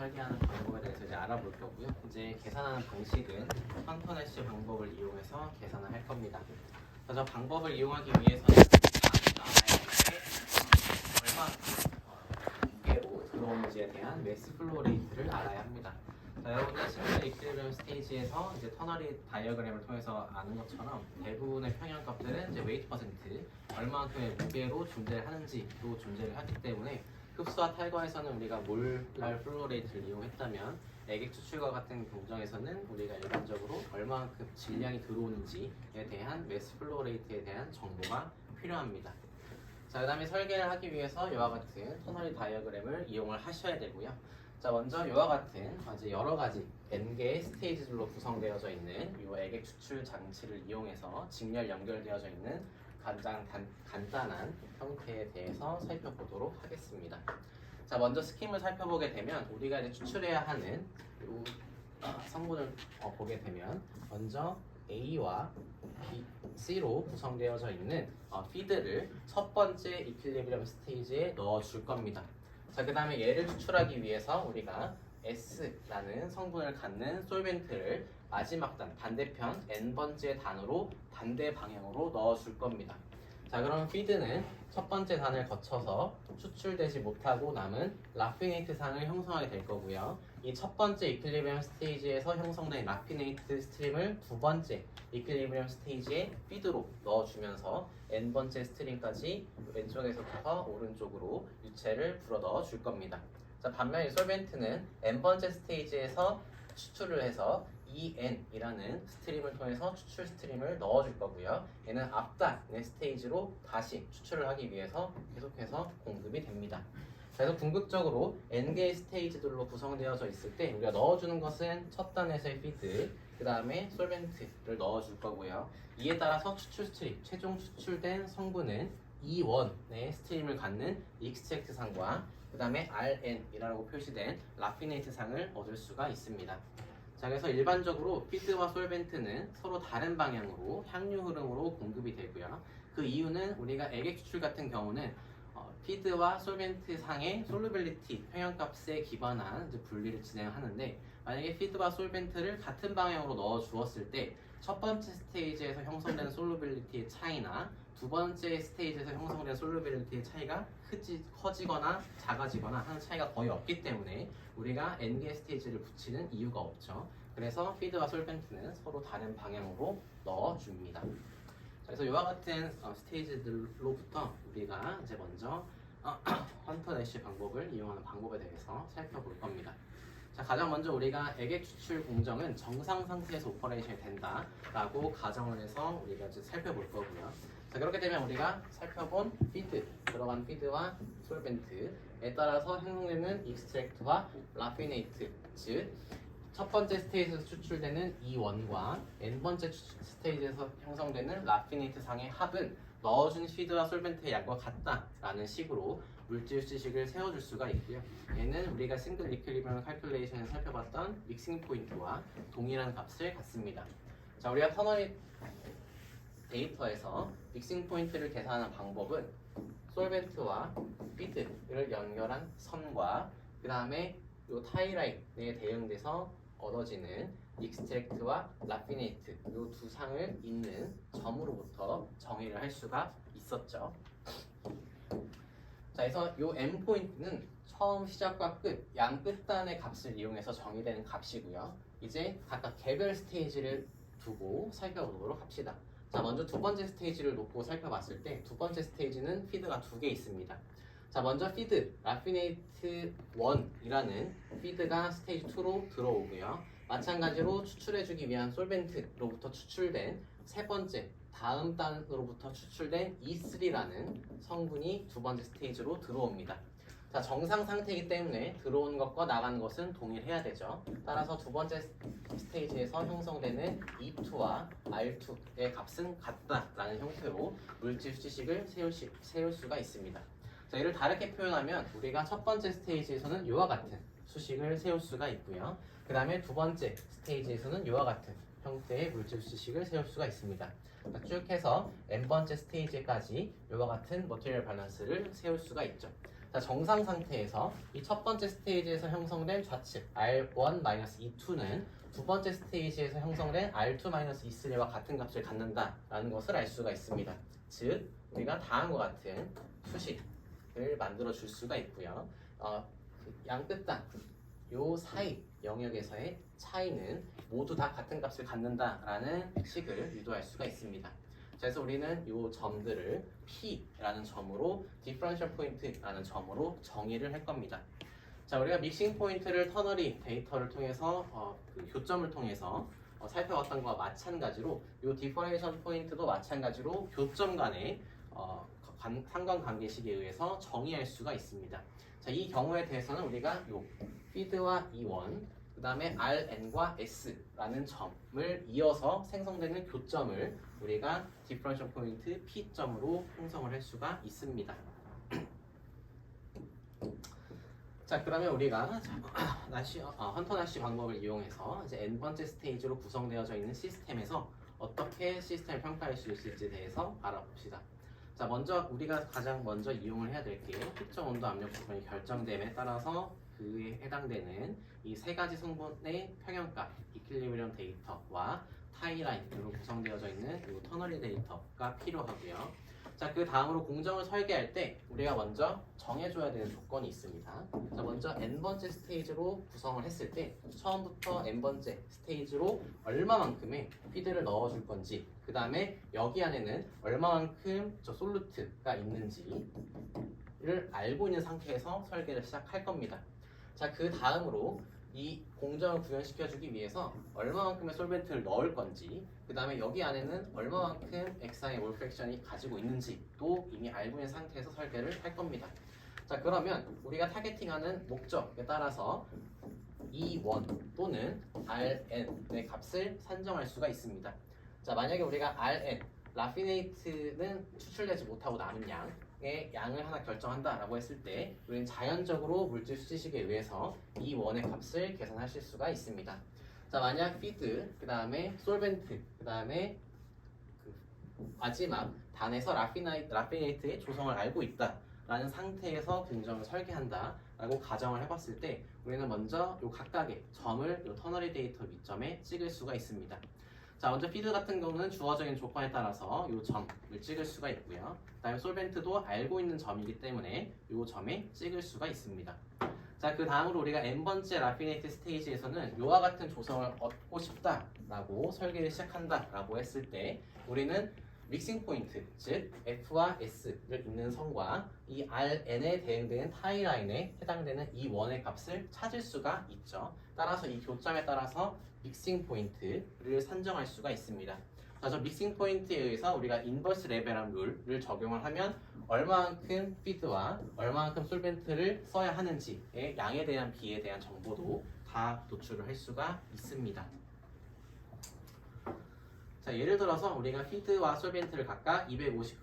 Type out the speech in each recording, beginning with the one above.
설계하는 방법에 대해서 이제 알아볼 거고요. 이제 계산하는 방식은 헌터넷시 방법을 이용해서 계산을 할 겁니다. 그래서 방법을 이용하기 위해서는 얼마 무게로 들어오는지에 대한 매스 플로우 레이트를 알아야 합니다. 자, 여러분들 싱글 이퀄리브리엄 스테이지에서 이제 터널이 다이어그램을 통해서 아는 것처럼 대부분의 평형값들은 이제 웨이트 퍼센트 얼마만큼의 무게로 존재를 하는지로 존재를 하기 때문에 흡수와 탈거에서는 우리가 몰랄 플로우 레이트를 이용했다면 애객 추출과 같은 공정에서는 우리가 일반적으로 얼마만큼 질량이 들어오는지에 대한 매스 플로우 레이트에 대한 정보가 필요합니다. 자, 그 다음에 설계를 하기 위해서 이와 같은 터널 다이어그램을 이용을 하셔야 되고요. 자, 먼저 이와 같은 아주 여러 가지 N개의 스테이지들로 구성되어져 있는 이 애객 추출 장치를 이용해서 직렬 연결되어져 있는 가장 간단한 형태에 대해서 살펴보도록 하겠습니다. 자, 먼저 스킴을 살펴보게 되면 우리가 이제 추출해야 하는 성분을 보게 되면 먼저 A와 B, C로 구성되어져 있는 피드를 첫 번째 이퀄리브리엄 스테이지에 넣어 줄 겁니다. 자, 그 다음에 얘를 추출하기 위해서 우리가 S라는 성분을 갖는 솔벤트를 마지막 단, 반대편 N번째 단으로 반대 방향으로 넣어 줄 겁니다. 자, 그럼 피드는 첫 번째 단을 거쳐서 추출되지 못하고 남은 라피네이트 상을 형성하게 될 거고요. 이 첫 번째 이퀄리브리엄 스테이지에서 형성된 라피네이트 스트림을 두 번째 이퀄리브리엄 스테이지에 피드로 넣어주면서 N번째 스트림까지 왼쪽에서부터 오른쪽으로 유체를 불어 넣어 줄 겁니다. 자, 반면 이 솔벤트는 N번째 스테이지에서 추출을 해서 EN이라는 스트림을 통해서 추출 스트림을 넣어줄 거고요. 얘는 앞단의 스테이지로 다시 추출을 하기 위해서 계속해서 공급이 됩니다. 그래서 궁극적으로 N개의 스테이지들로 구성되어져 있을 때 우리가 넣어주는 것은 첫 단에서의 피드, 그 다음에 솔벤트를 넣어줄 거고요. 이에 따라서 추출 스트림, 최종 추출된 성분은 E1의 스트림을 갖는 익스트랙트 상과 그 다음에 RN이라고 표시된 라피네이트 상을 얻을 수가 있습니다. 자, 그래서 일반적으로 피드와 솔벤트는 서로 다른 방향으로 향유 흐름으로 공급이 되고요. 그 이유는 우리가 애객 추출 같은 경우는 피드와 솔벤트 상의 솔루빌리티 평형값에 기반한 분리를 진행하는데, 만약에 피드와 솔벤트를 같은 방향으로 넣어 주었을 때 첫 번째 스테이지에서 형성된 솔루빌리티의 차이나 두 번째 스테이지에서 형성된 솔루빌리티의 차이가 커지거나 작아지거나 하는 차이가 거의 없기 때문에 우리가 N개 스테이지를 붙이는 이유가 없죠. 그래서 피드와 솔벤트는 서로 다른 방향으로 넣어줍니다. 그래서 이와 같은 스테이지들로부터 우리가 이제 먼저 헌터넷시 방법을 이용하는 방법에 대해서 살펴볼 겁니다. 자, 가장 먼저 우리가 애객 추출 공정은 정상 상태에서 오퍼레이션이 된다라고 가정을 해서 우리가 이제 살펴볼 거고요. 자, 그렇게 되면 우리가 살펴본 피드, 들어간 피드와 솔벤트에 따라서 형성되는 익스트랙트와 라피네이트, 즉 첫 번째 스테이지에서 추출되는 E1과 N번째 스테이지에서 형성되는 라피네이트 상의 합은 넣어준 피드와 솔벤트의 양과 같다라는 식으로 물질 수식을 세워줄 수가 있고요. 얘는 우리가 싱글 이퀄리브리엄 칼큘레이션에서 살펴봤던 믹싱 포인트와 동일한 값을 갖습니다. 자, 우리가 터널 데이터에서 믹싱 포인트를 계산하는 방법은 솔벤트와 피드를 연결한 선과 그 다음에 이 타이라인에 대응돼서 얻어지는 익스트랙트와 라피네이트 이 두 상을 잇는 점으로부터 정의를 할 수가 있었죠. 자, 그래서 이 M 포인트는 처음 시작과 끝, 양 끝단의 값을 이용해서 정의되는 값이고요. 이제 각각 개별 스테이지를 두고 살펴보도록 합시다. 자, 먼저 두 번째 스테이지를 놓고 살펴봤을 때 두 번째 스테이지는 피드가 두 개 있습니다. 자, 먼저 피드, 라피네이트 1이라는 피드가 스테이지 2로 들어오고요. 마찬가지로 추출해주기 위한 솔벤트로부터 추출된 세 번째, 다음 단으로부터 추출된 E3라는 성분이 두 번째 스테이지로 들어옵니다. 자, 정상 상태이기 때문에 들어오는 것과 나가는 것은 동일해야 되죠. 따라서 두 번째 스테이지에서 형성되는 E2와 R2의 값은 같다라는 형태로 물질 수식을 세울 수가 있습니다. 자, 이를 다르게 표현하면 우리가 첫 번째 스테이지에서는 이와 같은 수식을 세울 수가 있고요. 그 다음에 두 번째 스테이지에서는 이와 같은 형태의 물질 수식을 세울 수가 있습니다. 쭉 해서 N번째 스테이지까지 이와 같은 머티리얼 밸런스를 세울 수가 있죠. 자, 정상 상태에서 이 첫 번째 스테이지에서 형성된 좌측 R1-E2는 두 번째 스테이지에서 형성된 R2-E3와 같은 값을 갖는다라는 것을 알 수가 있습니다. 즉, 우리가 다음과 같은 수식을 만들어 줄 수가 있고요. 양 끝단 요 사이 영역에서의 차이는 모두 다 같은 값을 갖는다라는 식을 유도할 수가 있습니다. 그래서 우리는 이 점들을 P라는 점으로 디퍼런셜 포인트라는 점으로 정의를 할 겁니다. 자, 우리가 믹싱 포인트를 터너리 데이터를 통해서 그 교점을 통해서 살펴봤던 것과 마찬가지로 이 디퍼런셜 포인트도 마찬가지로 교점 간의 상관관계식에 의해서 정의할 수가 있습니다. 자, 이 경우에 대해서는 우리가 요 피드와 E1, 그 다음에 RN과 S라는 점을 이어서 생성되는 교점을 우리가 디퍼런셜 포인트 P점으로 형성을 할 수가 있습니다. 자, 그러면 우리가 헌터 나시 방법을 이용해서 이제 n번째 스테이지로 구성되어져 있는 시스템에서 어떻게 시스템을 평가할 수 있을지에 대해서 알아봅시다. 자, 먼저 우리가 가장 먼저 이용을 해야 될 게 특정 온도 압력 조건이 결정됨에 따라서 그에 해당되는 이 세 가지 성분의 평형값, 이퀄리브리엄 데이터와 타이라인으로 구성되어져 있는 이 터너리 데이터가 필요하고요. 자, 그 다음으로 공정을 설계할 때 우리가 먼저 정해줘야 되는 조건이 있습니다. 자, 먼저 n번째 스테이지로 구성을 했을 때 처음부터 n번째 스테이지로 얼마만큼의 피드를 넣어줄 건지, 그 다음에 여기 안에는 얼마만큼 솔루트가 있는지를 알고 있는 상태에서 설계를 시작할 겁니다. 자, 그 다음으로 이 공정을 구현시켜주기 위해서 얼마만큼의 솔벤트를 넣을 건지, 그 다음에 여기 안에는 얼마만큼 엑상의 몰 프랙션이 가지고 있는지도 이미 알고 있는 상태에서 설계를 할 겁니다. 자, 그러면 우리가 타겟팅하는 목적에 따라서 E1 또는 RN의 값을 산정할 수가 있습니다. 자, 만약에 우리가 RN, 라피네이트는 추출되지 못하고 남은 양의 양을 하나 결정한다라고 했을 때 우리는 자연적으로 물질 수치식에 의해서 이 원의 값을 계산하실 수가 있습니다. 자, 만약 피드, 그 다음에 솔벤트, 그 다음에 마지막 단에서 라피네이트의 조성을 알고 있다라는 상태에서 공정을 설계한다라고 가정을 해봤을 때 우리는 먼저 요 각각의 점을 요 터너리 데이터 밑점에 찍을 수가 있습니다. 자, 먼저 피드 같은 경우는 주어져 있는 조건에 따라서 이 점을 찍을 수가 있고요. 그 다음에 솔벤트도 알고 있는 점이기 때문에 이 점에 찍을 수가 있습니다. 자, 그 다음으로 우리가 n번째 라피네이트 스테이지에서는 이와 같은 조성을 얻고 싶다라고 설계를 시작한다라고 했을 때 우리는 믹싱 포인트, 즉 F와 S를 있는 선과 이 RN에 대응되는 타이라인에 해당되는 이 원의 값을 찾을 수가 있죠. 따라서 이 교점에 따라서 믹싱 포인트를 산정할 수가 있습니다. 자, 저 믹싱 포인트에 의해서 우리가 인버스 레벨한 룰을 적용을 하면 얼마만큼 피드와 얼마만큼 솔벤트를 써야 하는지의 양에 대한 비에 대한 정보도 다 도출을 할 수가 있습니다. 자, 예를 들어서 우리가 피드와 솔벤트를 각각 250kg,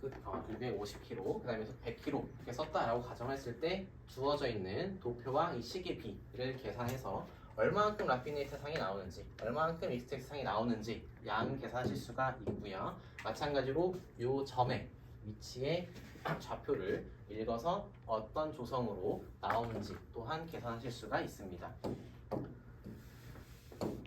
그 다음에 100kg 이렇게 썼다라고 가정했을 때 주어져 있는 도표와 이 식의 비를 계산해서 얼마만큼 라피네이트 상이 나오는지, 얼마만큼 익스텍스 상이 나오는지 양 계산하실 수가 있고요. 마찬가지로 이 점의 위치의 좌표를 읽어서 어떤 조성으로 나오는지 또한 계산하실 수가 있습니다.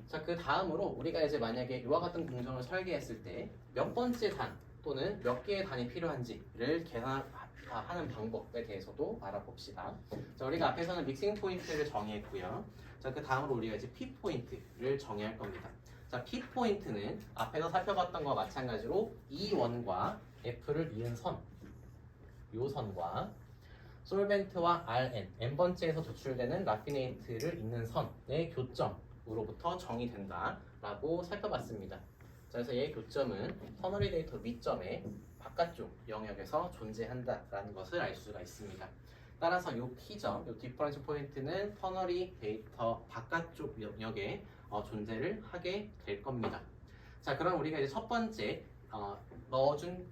자, 그 다음으로 우리가 이제 만약에 이와 같은 공정을 설계했을 때 몇 번째 단 또는 몇 개의 단이 필요한지를 계산하는 방법에 대해서도 알아봅시다. 자, 우리가 앞에서는 믹싱 포인트를 정의했고요. 자, 그 다음으로 우리가 이제 P 포인트를 정의할 겁니다. 자, P 포인트는 앞에서 살펴봤던 것과 마찬가지로 E1과 F를 이은 선, 요 선과 솔벤트와 RN, n번째에서 도출되는 라피네이트를 잇는 선의 교점으로부터 정의된다라고 살펴봤습니다. 자, 그래서 얘의 교점은 터너리 데이터 밑점의 바깥쪽 영역에서 존재한다라는 것을 알 수가 있습니다. 따라서 이 P점, 이 디퍼런셜 포인트는 터너리 데이터 바깥쪽 영역에 존재를 하게 될 겁니다. 자, 그럼 우리가 이제 첫 번째 넣어준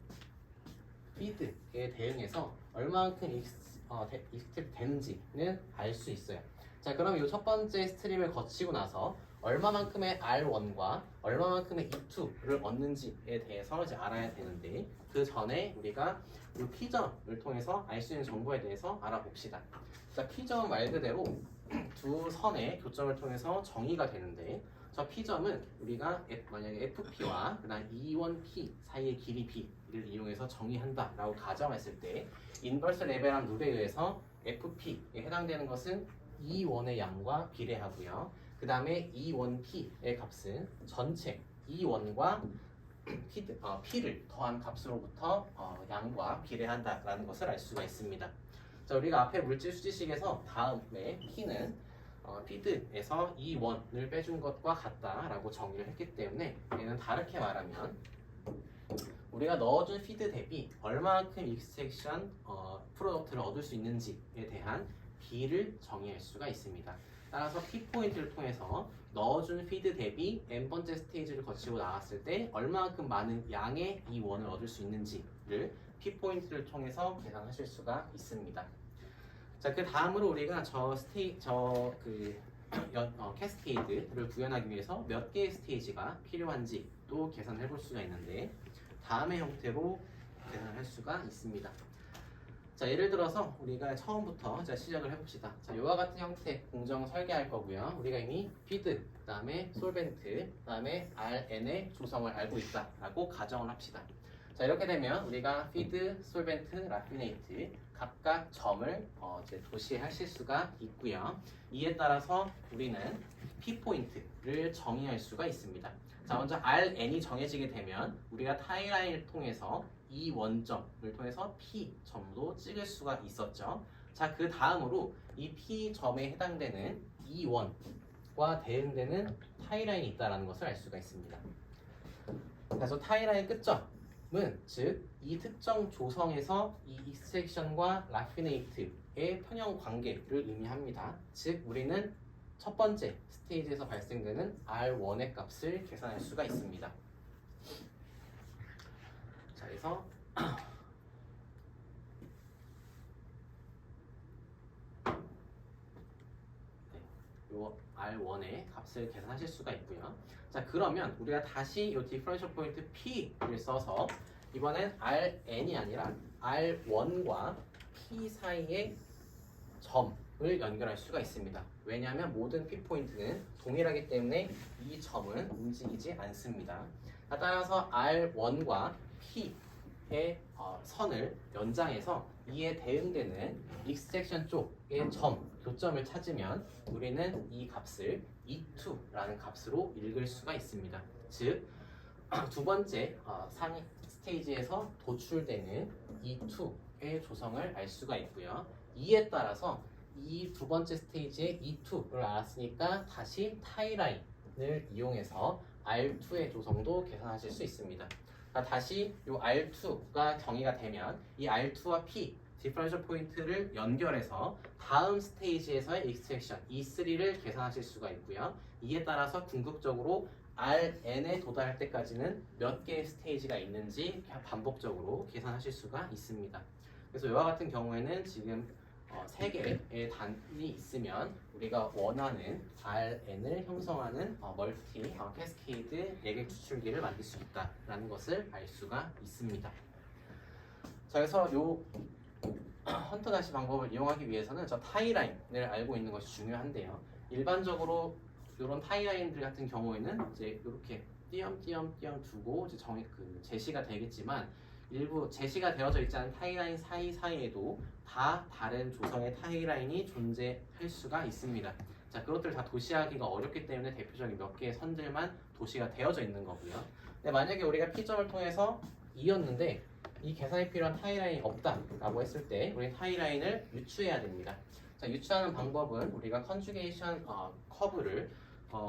피드에 대응해서 얼마만큼 익스트랙트 되는지는 알 수 있어요. 자, 그럼 이 첫 번째 스트림을 거치고 나서 얼마만큼의 R1과 얼마만큼의 E2를 얻는지에 대해서 이제 알아야 되는데 그 전에 우리가 이 P점을 통해서 알 수 있는 정보에 대해서 알아봅시다. 자, P점 말 그대로 두 선의 교점을 통해서 정의가 되는데 저 P점은 우리가 만약에 FP와 그다음 E1P 사이의 길이 B를 이용해서 정의한다 라고 가정했을 때 인버스 레벨한 룰에 의해서 FP에 해당되는 것은 E1의 양과 비례하고요. 그 다음에 E1P의 값은 전체 E1과 P를 더한 값으로부터 양과 비례한다라는 것을 알 수가 있습니다. 자, 우리가 앞에 물질 수지식에서 다음에 P는 피드에서 E1을 빼준 것과 같다라고 정의를 했기 때문에 얘는 다르게 말하면 우리가 넣어준 피드 대비 얼마만큼 익스트랙션 프로덕트를 얻을 수 있는지에 대한 B를 정의할 수가 있습니다. 따라서 P포인트를 통해서 넣어준 피드 대비 n번째 스테이지를 거치고 나왔을 때 얼마만큼 많은 양의 E1을 얻을 수 있는지를 P포인트를 통해서 계산하실 수가 있습니다. 자, 그 다음으로 우리가 캐스케이드를 구현하기 위해서 몇 개의 스테이지가 필요한지 또 계산해 볼 수가 있는데 다음의 형태로 계산할 수가 있습니다. 자, 예를 들어서 우리가 처음부터 시작을 해봅시다. 자, 이와 같은 형태 공정 설계할 거고요. 우리가 이미 피드, 그 다음에 솔벤트, 그 다음에 RN의 조성을 알고 있다라고 가정을 합시다. 자, 이렇게 되면 우리가 피드, 솔벤트, 라피네이트 각각 점을 도시하실 수가 있고요. 이에 따라서 우리는 P포인트를 정의할 수가 있습니다. 자, 먼저 RN이 정해지게 되면 우리가 타이라인을 통해서 이 원점을 통해서 P점도 찍을 수가 있었죠. 자, 그 다음으로 이 P점에 해당되는 이 원과 대응되는 타이라인이 있다는 것을 알 수가 있습니다. 그래서 타이라인 끝점은 즉 이 특정 조성에서 이 익스트랙션과 라피네이트의 평형 관계를 의미합니다. 즉 우리는 첫 번째 스테이지에서 발생되는 R1의 값을 계산할 수가 있습니다. 자, 그래서 요 R1의 값을 계산하실 수가 있고요. 자, 그러면 우리가 다시 요 디퍼런셜 포인트 P를 써서 이번엔 RN이 아니라 R1과 P 사이의 점을 연결할 수가 있습니다. 왜냐하면 모든 P포인트는 동일하기 때문에 이 점은 움직이지 않습니다. 따라서 R1과 P의 선을 연장해서 이에 대응되는 익스트랙션 쪽의 점, 교점을 찾으면 우리는 이 값을 E2라는 값으로 읽을 수가 있습니다. 즉, 두 번째 상위 스테이지에서 도출되는 E2의 조성을 알 수가 있고요. 이에 따라서 이 두 번째 스테이지의 E2를 알았으니까 다시 타이라인을 이용해서 R2의 조성도 계산하실 수 있습니다. 다시 이 R2가 정의가 되면 이 R2와 P 디퍼런셜 포인트를 연결해서 다음 스테이지에서의 익스트랙션 E3를 계산하실 수가 있고요. 이에 따라서 궁극적으로 RN에 도달할 때까지는 몇 개의 스테이지가 있는지 반복적으로 계산하실 수가 있습니다. 그래서 이와 같은 경우에는 지금 3개의 단이 있으면 우리가 원하는 RN을 형성하는 멀티 캐스케이드 예객 추출기를 만들 수 있다라는 것을 알 수가 있습니다. 자, 그래서 요 헌터 다시 방법을 이용하기 위해서는 저 타이라인을 알고 있는 것이 중요한데요. 일반적으로 이런 타이라인들 같은 경우에는 이제 이렇게 띄엄띄엄 두고 이제 제시가 되겠지만 일부 제시가 되어져 있지 않은 타이라인 사이사이에도 다 다른 조성의 타이라인이 존재할 수가 있습니다. 자, 그것들 다 도시하기가 어렵기 때문에 대표적인 몇 개의 선들만 도시가 되어져 있는 거고요. 근데 만약에 우리가 P점을 통해서 이었는데 이 계산에 필요한 타이라인이 없다라고 했을 때 우리 타이라인을 유추해야 됩니다. 자, 유추하는 방법은 우리가 컨주게이션 커브를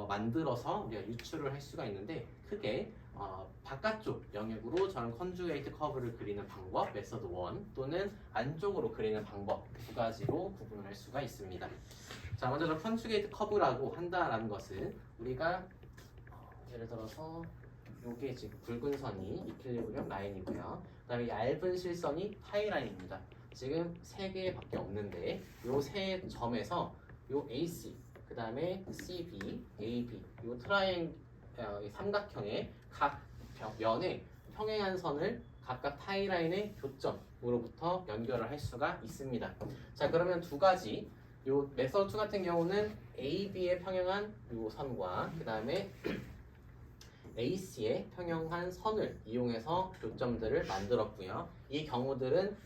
만들어서 우리가 유추를 할 수가 있는데 크게 바깥쪽 영역으로 저런 컨주게이트 커브를 그리는 방법, 메서드 1 또는 안쪽으로 그리는 방법 두 가지로 구분을 할 수가 있습니다. 자, 먼저 저 컨주게이트 커브라고 한다라는 것은 우리가 예를 들어서 요게 지금 붉은 선이 이퀄리브리엄 라인이고요. 그 다음에 얇은 실선이 타이라인입니다. 지금 3개밖에 없는데 요 세 점에서 요 AC 그 그 다음에 CB, AB 이 이 삼각형의 각 면에 평행한 선을 각각 타이라인의 교점으로부터 연결을 할 수가 있습니다. 자, 그러면 두 가지 요 메서드 2 같은 경우는 AB에 평행한 요 선과 그 다음에 AC에 평행한 선을 이용해서 교점들을 만들었고요. 이 경우들은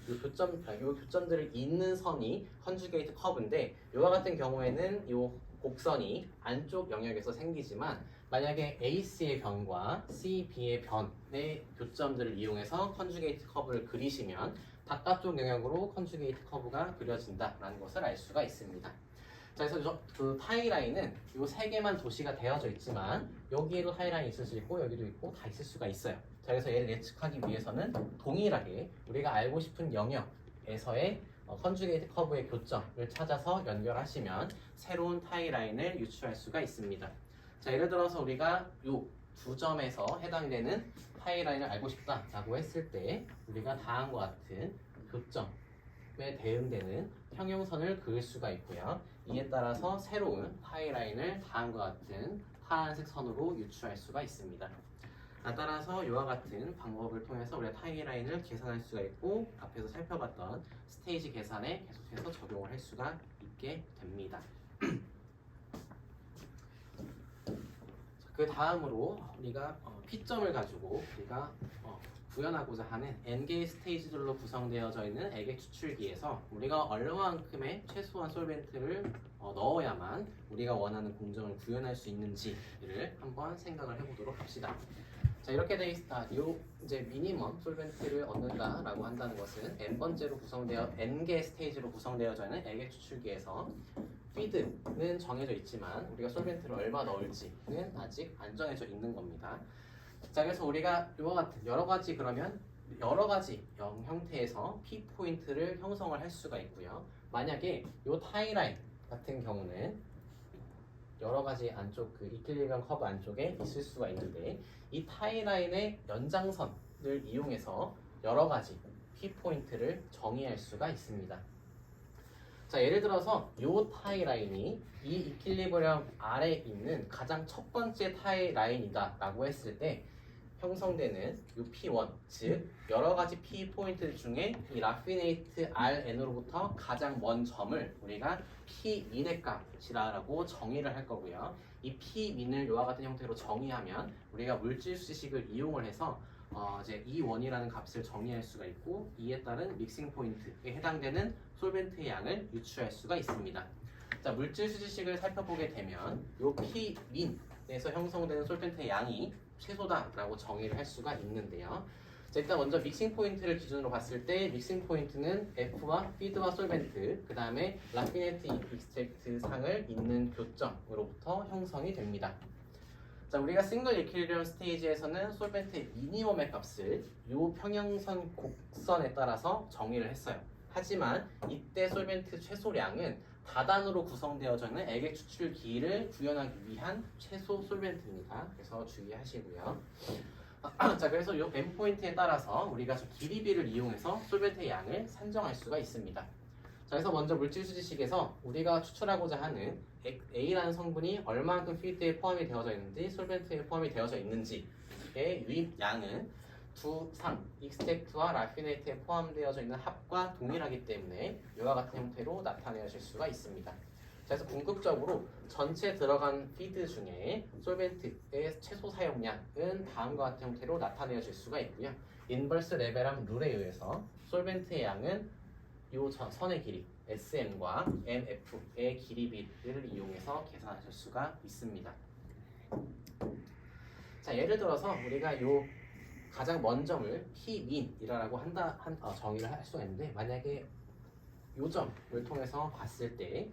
요 교점들을 잇는 선이 컨주게이트 커브인데 이와 같은 경우에는 요 곡선이 안쪽 영역에서 생기지만 만약에 AC의 변과 CB의 변의 교점들을 이용해서 컨주게이트 커브를 그리시면 바깥쪽 영역으로 컨주게이트 커브가 그려진다라는 것을 알 수가 있습니다. 자, 그래서 그 타이라인은 이 세 개만 도시가 되어져 있지만 여기에도 타이라인이 있을 수 있고 여기도 있고 다 있을 수가 있어요. 자, 그래서 얘를 예측하기 위해서는 동일하게 우리가 알고 싶은 영역에서의 컨주게이트 커브의 교점을 찾아서 연결하시면 새로운 타이라인을 유추할 수가 있습니다. 자, 예를 들어서 우리가 이 두 점에서 해당되는 타이라인을 알고 싶다라고 했을 때 우리가 다음과 같은 교점에 대응되는 평형선을 그을 수가 있고요. 이에 따라서 새로운 타이라인을 다음과 같은 파란색 선으로 유추할 수가 있습니다. 따라서 이와 같은 방법을 통해서 우리가 타이라인을 계산할 수가 있고 앞에서 살펴봤던 스테이지 계산에 계속해서 적용을 할 수가 있게 됩니다. 그 다음으로 우리가 P점을 가지고 우리가 구현하고자 하는 N개의 스테이지들로 구성되어져 있는 액액 추출기에서 우리가 얼마만큼의 최소한 솔벤트를 넣어야만 우리가 원하는 공정을 구현할 수 있는지를 한번 생각을 해보도록 합시다. 자, 이렇게 돼 있다. 요 이제 미니멈 솔벤트를 얻는다라고 한다는 것은 N개 스테이지로 구성되어져 있는 액액 추출기에서 피드는 정해져 있지만 우리가 솔벤트를 얼마 넣을지는 아직 안 정해져 있는 겁니다. 자, 그래서 우리가 이와 같은 여러 가지 형태에서 P 포인트를 형성을 할 수가 있고요. 만약에 이 타이라인 같은 경우는 여러 가지 안쪽 그 이퀄리브리엄 커브 안쪽에 있을 수가 있는데 이 타이라인의 연장선을 이용해서 여러 가지 P 포인트를 정의할 수가 있습니다. 자, 예를 들어서 이 타이라인이 이 이퀄리브리엄 아래에 있는 가장 첫 번째 타이라인이다 라고 했을 때 형성되는 이 P1, 즉 여러 가지 P 포인트 중에 이 라피네이트 RN으로부터 가장 먼 점을 우리가 P민의 값이라고 정의를 할 거고요. 이 P민을 이와 같은 형태로 정의하면 우리가 물질 수식을 이용을 해서 이제 E1이라는 값을 정의할 수가 있고 이에 따른 믹싱 포인트에 해당되는 솔벤트의 양을 유추할 수가 있습니다. 자, 물질 수식을 살펴보게 되면 이 P민에서 형성되는 솔벤트의 양이 최소다라고 정의를 할 수가 있는데요. 자, 일단 먼저 믹싱 포인트를 기준으로 봤을 때 믹싱 포인트는 F와 피드와 솔벤트 그 다음에 라피네이트 익스트랙트 상을 잇는 교점으로부터 형성이 됩니다. 자, 우리가 싱글 이퀄리브리엄 스테이지에서는 솔벤트의 미니멈의 값을 이 평형선 곡선에 따라서 정의를 했어요. 하지만 이때 솔벤트 최소량은 다단으로 구성되어져 있는 액액 추출기를 구현하기 위한 최소 솔벤트입니다. 그래서 주의하시고요. 자, 그래서 이 M 포인트에 따라서 우리가 길이비를 이용해서 솔벤트의 양을 산정할 수가 있습니다. 자, 그래서 먼저 물질 수지식에서 우리가 추출하고자 하는 A라는 성분이 얼마만큼 필드에 포함이 되어져 있는지 솔벤트에 포함이 되어져 있는지의 유입 양은 두 상, 익스트랙트와 라피네이트에 포함되어져 있는 합과 동일하기 때문에 이와 같은 형태로 나타내실 수가 있습니다. 그래서 궁극적으로 전체 들어간 피드 중에 솔벤트의 최소 사용량은 다음과 같은 형태로 나타내실 수가 있고요. 인버스 레벨함 룰에 의해서 솔벤트의 양은 이 선의 길이 SM과 MF의 길이비를 이용해서 계산하실 수가 있습니다. 자, 예를 들어서 우리가 이 가장 먼 점을 P민이라고 정의를 할 수가 있는데 만약에 이 점을 통해서 봤을 때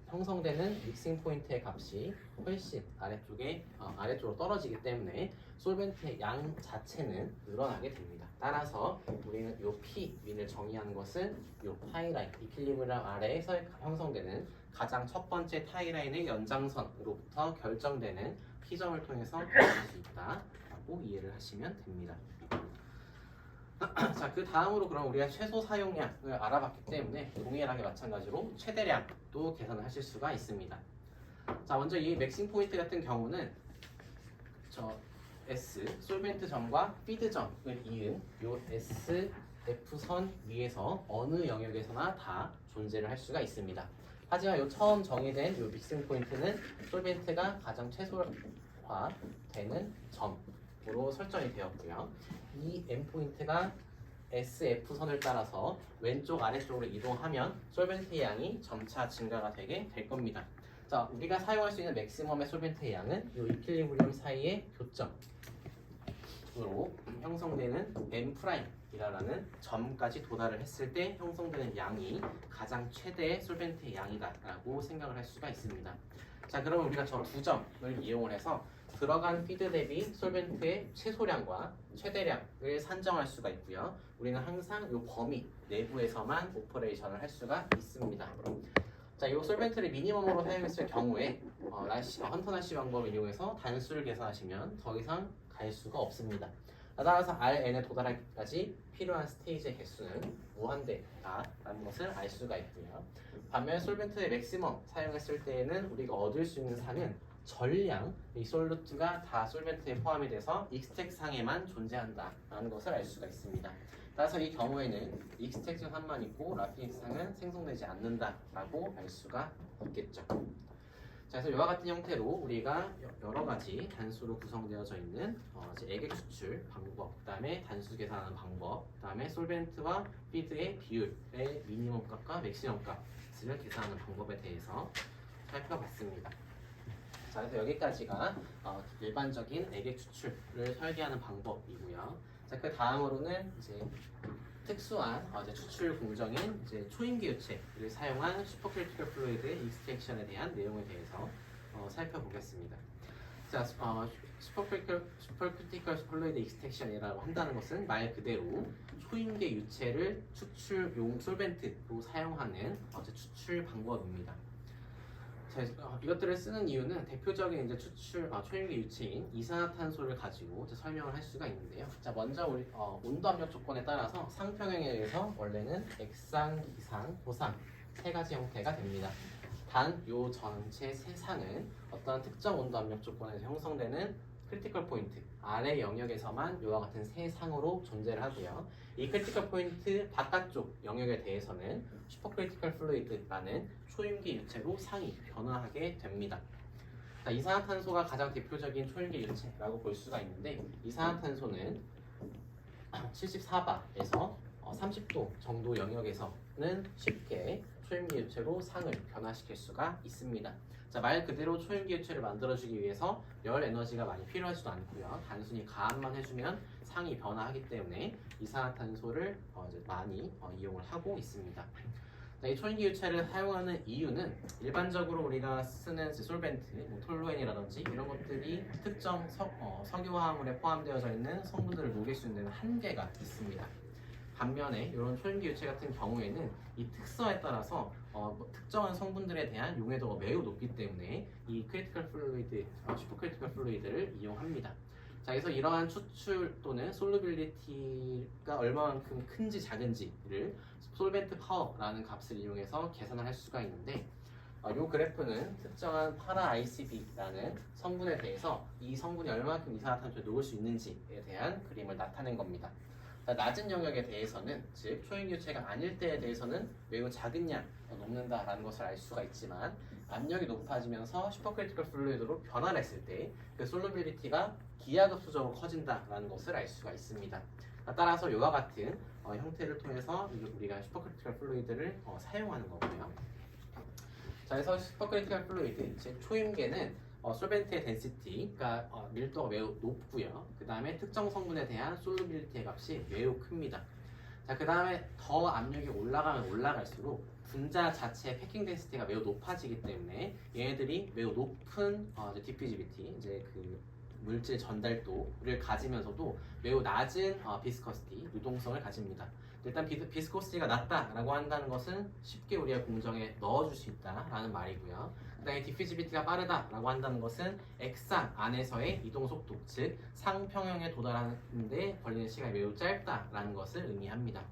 형성되는 믹싱 포인트의 값이 훨씬 아래쪽으로 떨어지기 때문에 솔벤트의 양 자체는 늘어나게 됩니다. 따라서 우리는 이 P민을 정의하는 것은 이 타이라인, 이퀄리브리엄 아래에서 형성되는 가장 첫 번째 타이라인의 연장선으로부터 결정되는 P점을 통해서 구할 수 있다라고 이해를 하시면 됩니다. 자, 그 다음으로 그럼 우리가 최소 사용량을 알아봤기 때문에 동일하게 마찬가지로 최대량도 계산을 하실 수가 있습니다. 자, 먼저 이 맥싱 포인트 같은 경우는 저 S 솔벤트 점과 피드 점을 이은 요 S F선 위에서 어느 영역에서나 다 존재를 할 수가 있습니다. 하지만 요 처음 정의된 요 믹싱 포인트는 솔벤트가 가장 최소화되는 점으로 설정이 되었고요. 이 M 포인트가 SF선을 따라서 왼쪽 아래쪽으로 이동하면 솔벤트의 양이 점차 증가가 되게 될 겁니다. 자, 우리가 사용할 수 있는 맥시멈의 솔벤트의 양은 이 이퀄리브리엄 사이의 교점으로 형성되는 M'이라는 점까지 도달을 했을 때 형성되는 양이 가장 최대의 솔벤트의 양이다라고 생각을 할 수가 있습니다. 자, 그러면 우리가 저 두 점을 이용을 해서 들어간 피드 대비 솔벤트의 최소량과 최대량을 산정할 수가 있고요. 우리는 항상 이 범위 내부에서만 오퍼레이션을 할 수가 있습니다. 자, 이 솔벤트를 미니멈으로 사용했을 경우에 헌터 나시 방법을 이용해서 단수를 계산하시면 더 이상 갈 수가 없습니다. 따라서 Rn에 도달하기까지 필요한 스테이지의 개수는 무한대다라는 것을 알 수가 있고요. 반면 솔벤트의 맥시멈 사용했을 때에는 우리가 얻을 수 있는 상은 전량 이 솔루트가 다 솔벤트에 포함이 돼서 익스텍 상에만 존재한다라는 것을 알 수가 있습니다. 따라서 이 경우에는 익스텍 상만 있고 라피닉스 상은 생성되지 않는다라고 알 수가 있겠죠. 자, 그래서 이와 같은 형태로 우리가 여러 가지 단수로 구성되어져 있는 액액 추출 방법, 그다음에 단수 계산하는 방법, 그다음에 솔벤트와 피드의 비율의 미니멈 값과 맥시멈 값을 계산하는 방법에 대해서 살펴봤습니다. 자, 그래서 여기까지가 일반적인 액액 추출을 설계하는 방법이고요. 자, 그 다음으로는 이제 특수한 추출 공정인 이제 초임계 유체를 사용한 슈퍼크리티컬 플루이드 익스트랙션에 대한 내용에 대해서 살펴보겠습니다. 자, 슈퍼크리티컬 플루이드 익스트랙션이라고 한다는 것은 말 그대로 초임계 유체를 추출용 솔벤트로 사용하는 추출 방법입니다. 자, 이것들을 쓰는 이유는 대표적인 이제 초임계 유체인 이산화탄소를 가지고 설명을 할 수가 있는데요. 자, 먼저 우리 온도 압력 조건에 따라서 상평형에 의해서 원래는 액상, 기상, 호상 세 가지 형태가 됩니다. 단 요 전체 세 상은 어떤 특정 온도 압력 조건에서 형성되는 크리티컬 포인트 아래 영역에서만 이와 같은 세 상으로 존재를 하고요. 이 크리티컬 포인트 바깥쪽 영역에 대해서는 슈퍼크리티컬 플루이드라는 초임계 유체로 상이 변화하게 됩니다. 자, 이산화탄소가 가장 대표적인 초임계 유체라고 볼 수가 있는데 이산화탄소는 74바에서 30도 정도 영역에서는 쉽게 초임계 유체로 상을 변화시킬 수가 있습니다. 자, 말 그대로 초임계 유체를 만들어주기 위해서 열 에너지가 많이 필요하지도 않고요. 단순히 가압만 해주면 상이 변화하기 때문에 이산화탄소를 많이 이용을 하고 있습니다. 자, 이 초임계 유체를 사용하는 이유는 일반적으로 우리가 쓰는 솔벤트, 톨루엔이라든지 이런 것들이 특정 석유화합물에 포함되어져 있는 성분들을 녹일 수 있는 한계가 있습니다. 반면에 이런 초임계 유체 같은 경우에는 이 특성에 따라서 특정한 성분들에 대한 용해도가 매우 높기 때문에 이 크리티컬 플루이드, 슈퍼크리티컬 플루이드를 이용합니다. 자, 그래서 이러한 추출 또는 솔루빌리티가 얼마만큼 큰지 작은지를 솔벤트 파워라는 값을 이용해서 계산을 할 수가 있는데 이 그래프는 특정한 파라 ICB라는 성분에 대해서 이 성분이 얼마만큼 이산화탄소를 녹을 수 있는지에 대한 그림을 나타낸 겁니다. 낮은 영역에 대해서는, 즉 초임유체가 아닐 때에 대해서는 매우 작은 양 녹는다라는 것을 알 수가 있지만 압력이 높아지면서 슈퍼크리티컬 플루이드로 변화를 했을 때 그 솔루빌리티가 기하급수적으로 커진다라는 것을 알 수가 있습니다. 따라서 이와 같은 형태를 통해서 우리가 슈퍼크리티컬 플루이드를 사용하는 거고요. 자, 그래서 슈퍼크리티컬 플루이드, 즉 초임계는 솔벤트의 덴시티가 밀도가 매우 높고요. 그 다음에 특정 성분에 대한 솔루빌리티의 값이 매우 큽니다. 자, 그 다음에 더 압력이 올라가면 올라갈수록 분자 자체의 패킹 덴시티가 매우 높아지기 때문에 얘네들이 매우 높은 디피지비티, 이제 그 물질 전달도를 가지면서도 매우 낮은 비스커시티, 유동성을 가집니다. 일단 비스코시티가 낮다라고 한다는 것은 쉽게 우리가 공정에 넣어줄 수 있다라는 말이고요. 그다음에 디피지비티가 빠르다라고 한다는 것은 액상 안에서의 이동 속도, 즉 상평형에 도달하는데 걸리는 시간이 매우 짧다라는 것을 의미합니다.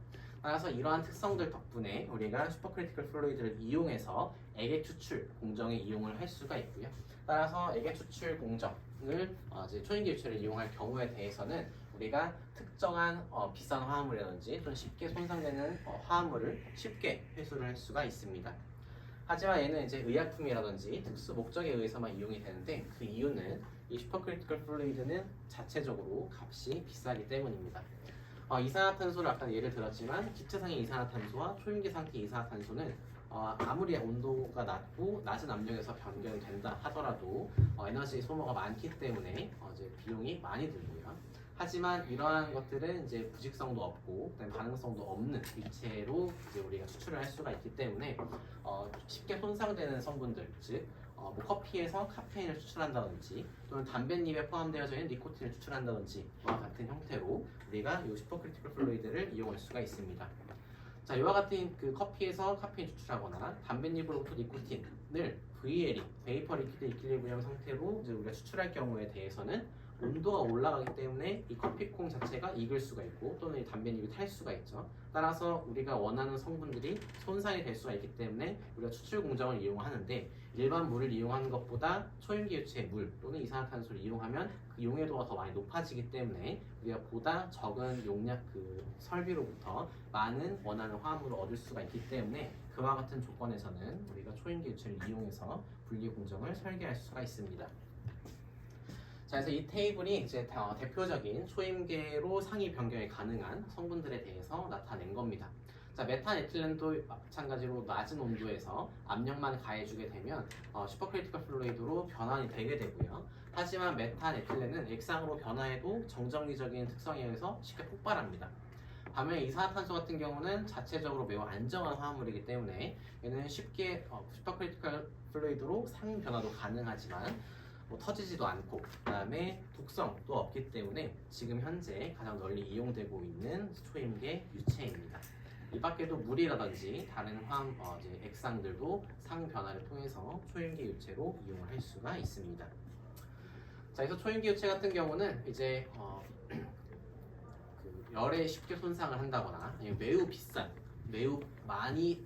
따라서 이러한 특성들 덕분에 우리가 슈퍼크리티컬 플루이드를 이용해서 액의 추출 공정에 이용을 할 수가 있고요. 따라서 액의 추출 공정을 이제 초인기 유체를 이용할 경우에 대해서는 우리가 특정한 비싼 화합물이라든지 또는 쉽게 손상되는 화합물을 쉽게 회수를 할 수가 있습니다. 하지만 얘는 이제 의약품이라든지 특수 목적에 의해서만 이용이 되는데 그 이유는 이 슈퍼크리티컬 플루이드는 자체적으로 값이 비싸기 때문입니다. 이산화탄소를 아까 예를 들었지만 기체상의 이산화탄소와 초유기 상태의 이산화탄소는 아무리 온도가 낮고 낮은 압력에서 변경이 된다 하더라도 에너지 소모가 많기 때문에 이제 비용이 많이 들고요. 하지만 이러한 것들은 이제 부직성도 없고 반응성도 없는 유체로 이제 우리가 추출을 할 수가 있기 때문에 쉽게 손상되는 성분들, 즉 뭐 커피에서 카페인을 추출한다든지 또는 담뱃잎에 포함되어져 있는 니코틴을 추출한다든지와 같은 형태로 우리가 이 슈퍼크리티컬 플루이드를 이용할 수가 있습니다. 자, 이와 같은 그 커피에서 카페인 추출하거나 담뱃잎으로부터 니코틴을 VLE, 베이퍼 리퀴드 이퀄리브리엄 상태로 이제 우리가 추출할 경우에 대해서는 온도가 올라가기 때문에 이 커피콩 자체가 익을 수가 있고 또는 이 담뱃잎이 탈 수가 있죠. 따라서 우리가 원하는 성분들이 손상이 될 수가 있기 때문에 우리가 추출 공정을 이용하는데 일반 물을 이용하는 것보다 초임기 유체의 물 또는 이산화탄소를 이용하면 그 용해도가 더 많이 높아지기 때문에 우리가 보다 적은 용량 그 설비로부터 많은 원하는 화합물을 얻을 수가 있기 때문에 그와 같은 조건에서는 우리가 초임기 유체를 이용해서 분리 공정을 설계할 수가 있습니다. 자, 그래서 이 테이블이 이제 대표적인 초임계로 상위 변경이 가능한 성분들에 대해서 나타낸 겁니다. 자, 메탄에틸렌도 마찬가지로 낮은 온도에서 압력만 가해주게 되면 슈퍼크리티컬 플루이드로 변환이 되게 되고요. 하지만 메탄에틸렌은 액상으로 변화해도 정정기적인 특성에 의해서 쉽게 폭발합니다. 반면에 이산화탄소 같은 경우는 자체적으로 매우 안정한 화합물이기 때문에 얘는 쉽게 슈퍼크리티컬 플루이드로 상 변화도 가능하지만 터지지도 않고 그다음에 독성도 없기 때문에 지금 현재 가장 널리 이용되고 있는 초임계 유체입니다. 이 밖에도 물이라든지 다른 이제 액상들도 상 변화를 통해서 초임계 유체로 이용을 할 수가 있습니다. 자, 그래서 초임계 유체 같은 경우는 이제 그 열에 쉽게 손상을 한다거나 아니면 매우 비싼, 매우 많이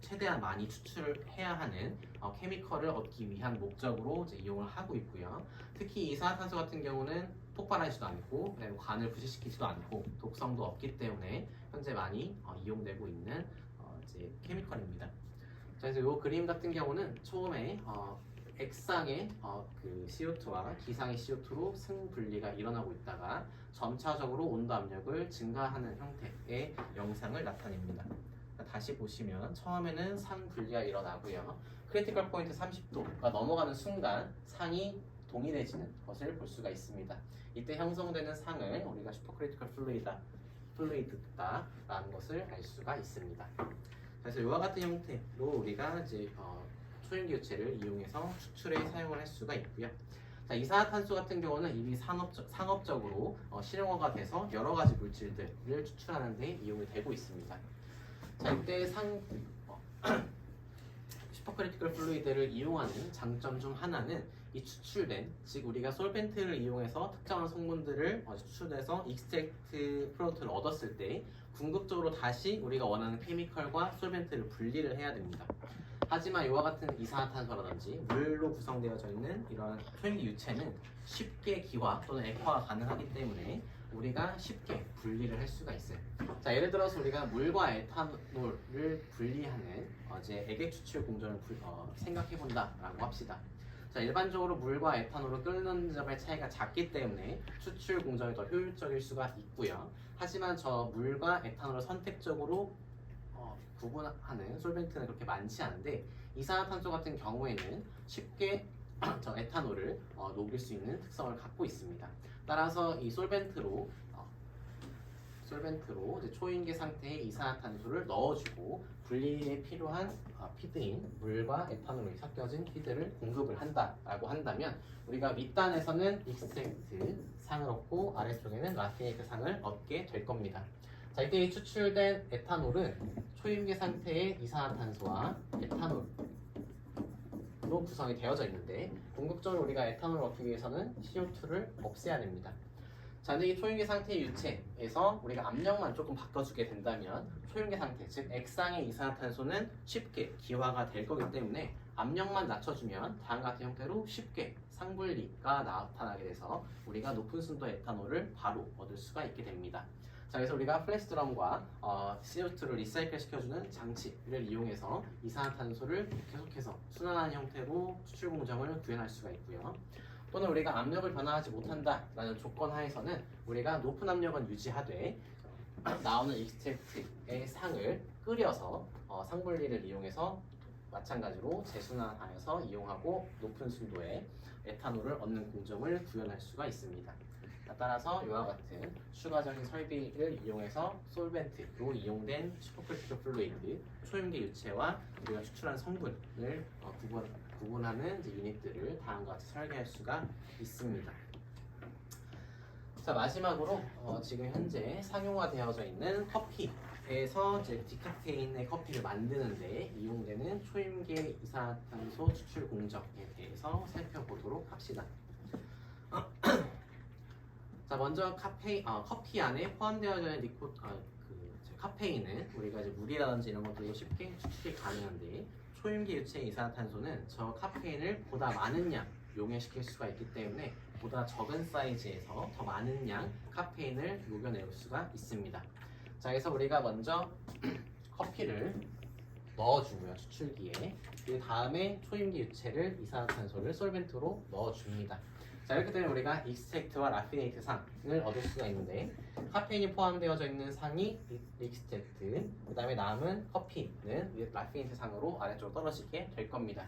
최대한 많이 추출을 해야 하는 케미컬을 얻기 위한 목적으로 이제 이용을 하고 있고요. 특히 이산화탄소 같은 경우는 폭발하지도 않고 관을 부식시키지도 않고 독성도 없기 때문에 현재 많이 이용되고 있는 이제 케미컬입니다. 자, 그래서 이 그림 같은 경우는 처음에 액상의 그 CO2와 기상의 CO2로 승분리가 일어나고 있다가 점차적으로 온도 압력을 증가하는 형태의 영상을 나타냅니다. 다시 보시면 처음에는 상 분리가 일어나고요. 크리티컬 포인트 30도가 넘어가는 순간 상이 동일해지는 것을 볼 수가 있습니다. 이때 형성되는 상을 우리가 슈퍼크리티컬 플루이드다라는 것을 알 수가 있습니다. 그래서 이와 같은 형태로 우리가 이제 초임기 유체를 이용해서 추출에 사용을 할 수가 있고요. 자, 이산화탄소 같은 경우는 이미 상업적으로 실용화가 돼서 여러 가지 물질들을 추출하는 데 이용이 되고 있습니다. 자, 이때 슈퍼크리티컬 플루이드를 이용하는 장점 중 하나는 이 추출된, 즉 우리가 솔벤트를 이용해서 특정한 성분들을 추출해서 익스트랙트 프로덕트를 얻었을 때 궁극적으로 다시 우리가 원하는 케미컬과 솔벤트를 분리를 해야 됩니다. 하지만 이와 같은 이산화탄소라든지 물로 구성되어져 있는 이런 초임기 유체는 쉽게 기화 또는 액화가 가능하기 때문에 우리가 쉽게 분리를 할 수가 있어요. 자, 예를 들어서 우리가 물과 에탄올을 분리하는 이제 액액 추출 공정을 생각해 본다라고 합시다. 자, 일반적으로 물과 에탄올을 끓는 점의 차이가 작기 때문에 추출 공정이 더 효율적일 수가 있고요. 하지만 저 물과 에탄올을 선택적으로 구분하는 솔벤트는 그렇게 많지 않은데 이산화탄소 같은 경우에는 쉽게 저 에탄올을 녹일 수 있는 특성을 갖고 있습니다. 따라서 이 솔벤트로 이제 초인계 상태의 이산화탄소를 넣어주고 분리에 필요한 피드인 물과 에탄올이 섞여진 피드를 공급을 한다라고 한다면 우리가 밑단에서는 익스트랙트 상을 얻고 아래쪽에는 라피네이트 상을 얻게 될 겁니다. 자, 이때 추출된 에탄올은 초임계 상태의 이산화탄소와 에탄올로 구성이 되어져 있는데 궁극적으로 우리가 에탄올을 얻기 위해서는 CO2를 없애야 됩니다. 자, 근데 이 초윤계 상태의 유체에서 우리가 압력만 조금 바꿔주게 된다면 초윤계 상태, 즉 액상의 이산화탄소는 쉽게 기화가 될 거기 때문에 압력만 낮춰주면 다음과 같은 형태로 쉽게 상분리가 나타나게 돼서 우리가 높은 순도 에탄올을 바로 얻을 수가 있게 됩니다. 자, 그래서 우리가 플래시 드럼과 CO2를 리사이클 시켜주는 장치를 이용해서 이산화탄소를 계속해서 순환하는 형태로 추출 공정을 구현할 수가 있고요. 또는 우리가 압력을 변화하지 못한다라는 조건 하에서는 우리가 높은 압력은 유지하되 나오는 익스트랙트의 상을 끓여서 상분리를 이용해서 마찬가지로 재순환하여서 이용하고 높은 순도의 에탄올을 얻는 공정을 구현할 수가 있습니다. 따라서 이와 같은 추가적인 설비를 이용해서 솔벤트로 이용된 슈퍼크리티컬 플루이드, 초윤계 유체와 우리가 추출한 성분을 구분하는 유닛들을 다음과 같이 설계할 수가 있습니다. 자, 마지막으로 지금 현재 상용화되어져 있는 커피에서 이제 디카테인의 커피를 만드는데 이용되는 초윤계 이산화탄소 추출 공정에 대해서 살펴보도록 합시다. 자, 먼저 커피 안에 포함되어져 있는 카페인은 우리가 이제 물이라든지 이런 것들로 쉽게 추출이 가능한데 초윤계 유체 이산화탄소는 저 카페인을 보다 많은 양 용해시킬 수가 있기 때문에 보다 적은 사이즈에서 더 많은 양 카페인을 녹여낼 수가 있습니다. 자, 그래서 우리가 먼저 커피를 넣어주고요, 추출기에. 그 다음에 초윤계 유체를 이산화탄소를 솔벤트로 넣어줍니다. 자, 이렇게 되면 우리가 익스트랙트와 라피네이트 상을 얻을 수가 있는데 카페인이 포함되어져 있는 상이 익스트랙트, 그 다음에 남은 커피는 라피네이트 상으로 아래쪽으로 떨어지게 될 겁니다.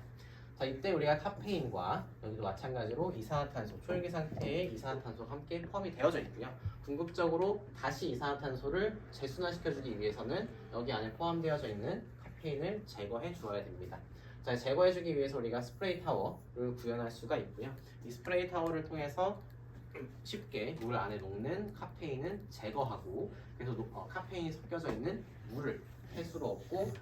자, 이때 우리가 카페인과 여기도 마찬가지로 이산화탄소, 초윤계 상태의 이산화탄소가 함께 포함이 되어져 있고요. 궁극적으로 다시 이산화탄소를 재순환시켜주기 위해서는 여기 안에 포함되어져 있는 카페인을 제거해 주어야 됩니다. 자, 제거해주기 위해서 우리가 스프레이 타워를 구현할 수가 있고요. 이 스프레이 타워를 통해서 쉽게 물 안에 녹는 카페인은 제거하고, 그래서 카페인이 섞여져 있는 물을 폐수로 얻고,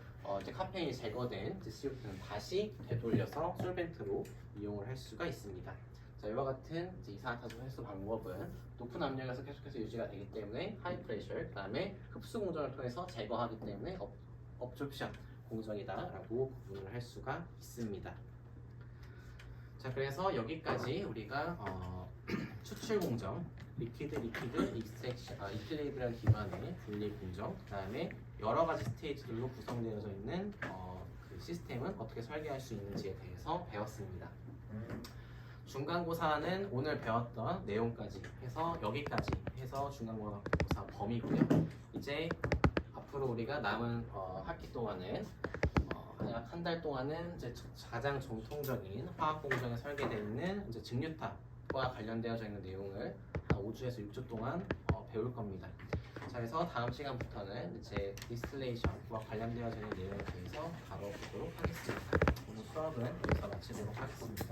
이제 카페인이 제거된 CO2는 다시 되돌려서 솔벤트로 이용을 할 수가 있습니다. 자, 이와 같은 이산화탄소 회수 방법은 높은 압력에서 계속해서 유지가 되기 때문에 하이 프레셔, 그 다음에 흡수 공정을 통해서 제거하기 때문에 업조션 공정이다라고 구분을 할 수가 있습니다. 자, 그래서 여기까지 우리가 추출 공정, 리퀴드, 익스트랙션, 이퀄리브리엄 기반의 분리 공정, 그 다음에 여러 가지 스테이지들로 구성되어져 있는 그 시스템은 어떻게 설계할 수 있는지에 대해서 배웠습니다. 중간고사는 오늘 배웠던 내용까지 해서 여기까지 해서 중간고사 범위고요. 이제 앞으로 우리가 남은 학기 동안은 약 한 달 동안은 이제 가장 정통적인 화학 공정에 설계되어 있는 이제 증류탑과 관련되어져 있는 내용을 한 5주에서 6주 동안 배울 겁니다. 자, 그래서 다음 시간부터는 이제 디스틸레이션과 관련되어져 있는 내용에 대해서 다뤄보도록 하겠습니다. 오늘 수업은 여기서 마치도록 하겠습니다.